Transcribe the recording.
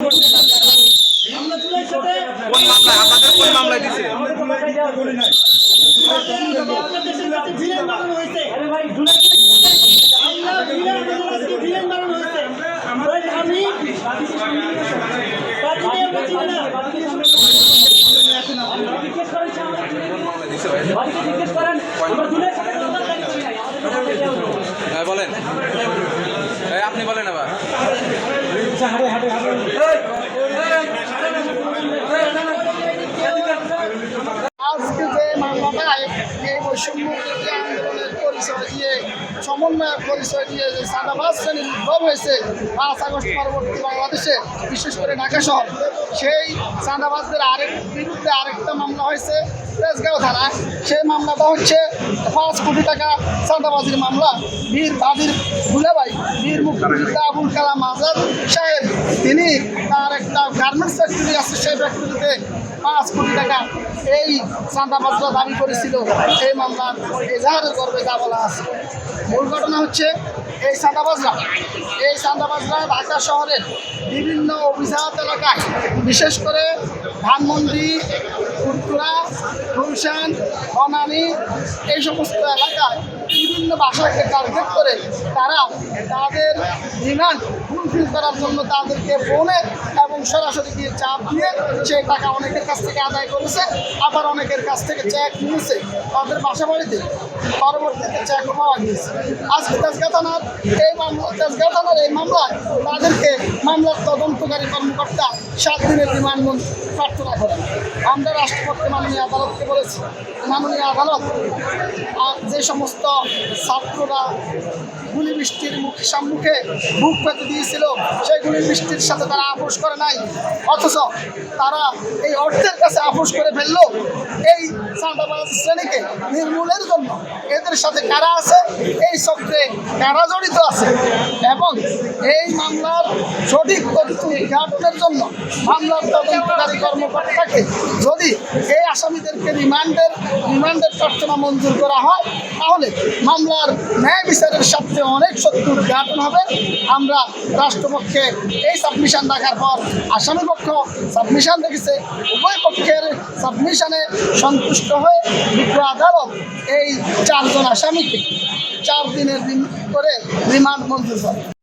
কোন মামলায় আপনাদের কোন মামলায় দিছে? বলেন, আপনি বলেন আবার। আজকে যে মামলাটায় এই বৈষম্য আন্দোলনের পরিচয় দিয়ে সমন্বয়ের পরিচয় দিয়ে যে চাঁদাবাজ শ্রেণীর উদ্ভব হয়েছে 5 আগস্ট পরবর্তী বাংলাদেশে, বিশেষ করে ঢাকা শহর, সেই চাঁদাবাজদের বিরুদ্ধে আরেকটা মামলা হয়েছে তেজগাঁও থানায়। সেই মামলাটা হচ্ছে 5 কোটি টাকা চাঁদাবাজির মামলা। বাদীর ভুলেভাই বীর মুক্তিযোদ্ধা আবুল কালাম আজাদ সাহেব, তিনি তার একটা গার্মেন্টস ফ্যাক্টরি আছে, সেই ফ্যাক্টরিতে 5 কোটি টাকা এই চাঁদাবাজরা দাবি করেছিল। এই মামলার এজাহারের গর্বে যা বলা আছে, মূল ঘটনা হচ্ছে এই চাঁদাবাজরা ঢাকা শহরের বিভিন্ন অভিজাত এলাকায়, বিশেষ করে ধানমন্ডি, ফুরফুরা, গুলশান, বনানী, এই সমস্ত এলাকায় বিভিন্ন বাসাকে টার্গেট করে তারা তাদের ডিমান্ড ফুলফিল করার জন্য তাদেরকে ফোনে এবং সরাসরি দিয়ে চাপ দিয়ে সেই টাকা অনেকের কাছ থেকে আদায় করেছে, আবার অনেকের কাছ থেকে চেক নিয়েছে তাদের বাসা বাড়িতে। পরবর্তীতে চেকও পাওয়া গিয়েছে। আজকে তেজগাঁও থানার এই মামলায় তাদেরকে মামলার তদন্তকারী কর্মকর্তা 7 দিনের রিমান্ড প্রার্থনা করেন। আমরা রাষ্ট্রপক্ষে মাননীয় আদালতকে বলেছি, মাননীয় আদালত যে সমস্ত ছাত্ররা গুলি বৃষ্টির সম্মুখে বুক পেতে দিয়েছিল, সেই গুলি বৃষ্টির সাথে তারা আপোষ করে নাই, অথচ তারা এই অর্থের কাছে আপোষ করে ফেললো এই চাঁদাবাজ শ্রেণীকে নির্মূলের জন্য। এদের সাথে কারা আছে, এই চক্রে কারা জড়িত আছে, এবং এই মামলার সঠিক তথ্য উদ্ঘাটনের জন্য মামলার তদন্তকারী কর্মকর্তাকে যদি এই আসামিদেরকে রিমান্ডের প্রার্থনা মঞ্জুর করা হয়, তাহলে মামলার ন্যায় বিচারের স্বার্থে অনেক সত্য উদ্ঘাটন হবে। আমরা রাষ্ট্রপক্ষে এই সাবমিশন রাখার পর আসামি পক্ষ সাবমিশন রেখেছে, উভয় পক্ষের সাবমিশনে সন্তুষ্ট হয়ে বিজ্ঞ আদালত এই 4 জন আসামিকে 4 দিনের করে রিমান্ড মঞ্জুর করে।